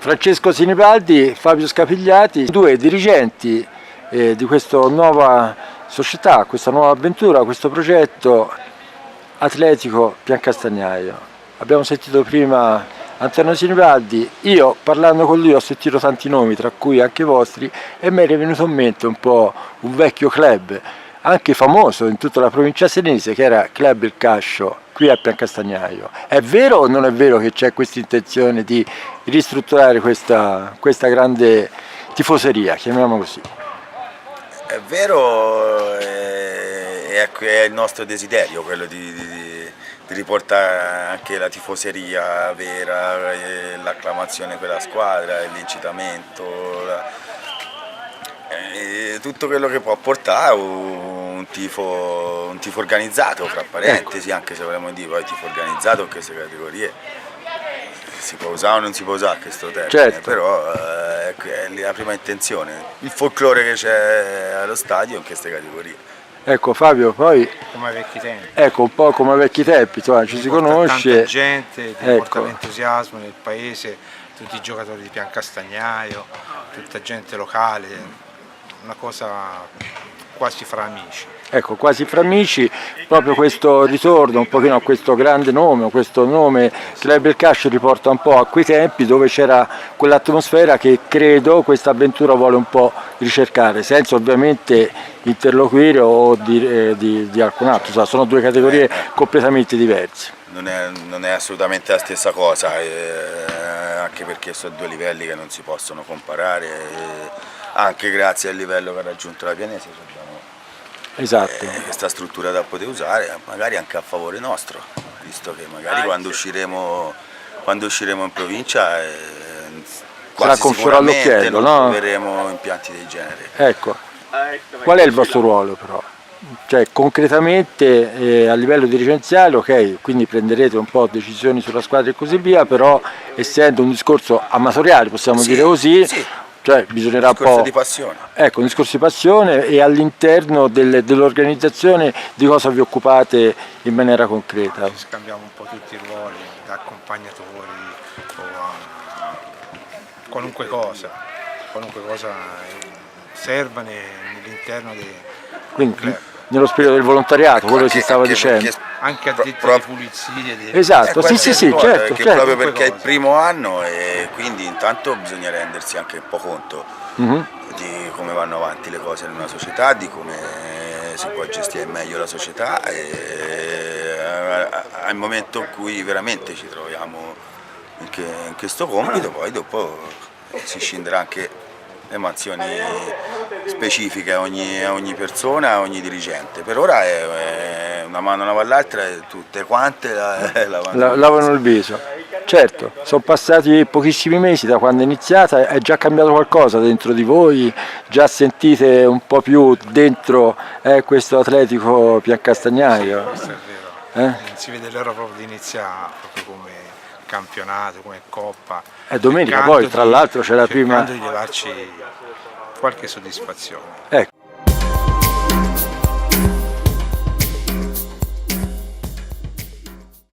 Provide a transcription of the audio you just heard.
Francesco Sinibaldi, Fabio Scapigliati, due dirigenti di questa nuova società, questa nuova avventura, questo progetto atletico Piancastagnaio. Abbiamo sentito prima Antonio Sinibaldi, io parlando con lui ho sentito tanti nomi, tra cui anche i vostri, e mi è venuto in mente un po' un vecchio club, anche famoso in tutta la provincia senese, che era Club Il Cascio, qui a Piancastagnaio. È vero o non è vero che c'è questa intenzione di ristrutturare questa grande tifoseria, chiamiamola così? È vero, è il nostro desiderio quello di riportare anche la tifoseria vera, l'acclamazione per la squadra, l'incitamento, tutto quello che può portare un tifo organizzato, fra parentesi, anche se vogliamo dire poi tifo organizzato in queste categorie si può usare o non si può usare questo termine, certo. Però è la prima intenzione, il folklore che c'è allo stadio in queste categorie. Ecco Fabio, poi come ai vecchi tempi. Ecco, un po' come ai vecchi tempi, ci si conosce. Tanta gente, ti porta Ecco. l'entusiasmo nel paese, tutti i giocatori di Piancastagnaio, tutta gente locale, una cosa quasi fra amici. Ecco, quasi fra amici, proprio questo ritorno un pochino a questo grande nome, questo nome Club Il Cascio riporta un po' a quei tempi dove c'era quell'atmosfera che credo questa avventura vuole un po' ricercare, senza ovviamente interloquire o di alcun altro, sono due categorie completamente diverse. Non è assolutamente la stessa cosa, anche perché sono due livelli che non si possono comparare, anche grazie al livello che ha raggiunto la Pianese abbiamo questa struttura da poter usare, magari anche a favore nostro, visto che magari quando usciremo in provincia quasi sicuramente non troveremo impianti del genere. Ecco, qual è il vostro ruolo però? Cioè concretamente a livello dirigenziale, ok, quindi prenderete un po' decisioni sulla squadra e così via, però essendo un discorso amatoriale, possiamo dire così, sì. Cioè bisognerà un discorso di passione. Ecco, un discorso di passione, e all'interno dell'organizzazione di cosa vi occupate in maniera concreta? Ci scambiamo un po' tutti i ruoli, da accompagnatori o a qualunque cosa serva nell'interno dei Quindi nello spirito del volontariato, quello che si stava dicendo. Anche addetti alle pulizie. Esatto, sì, certo. Proprio perché è il primo anno e quindi intanto bisogna rendersi anche un po' conto di come vanno avanti le cose in una società, di come si può gestire meglio la società e al momento in cui veramente ci troviamo in questo compito, poi dopo si scenderà anche le mansioni specifiche a ogni persona, a ogni dirigente. Per ora è una mano lava l'altra e tutte quante lavano il viso. Certo, sono passati pochissimi mesi da quando è iniziata, è già cambiato qualcosa dentro di voi? Già sentite un po' più dentro questo atletico Piancastagnaio? Questo è vero, si vede l'ora proprio di iniziare, proprio come campionato, come coppa. E domenica poi tra l'altro c'è la prima... Cercando di levarci qualche soddisfazione. Ecco,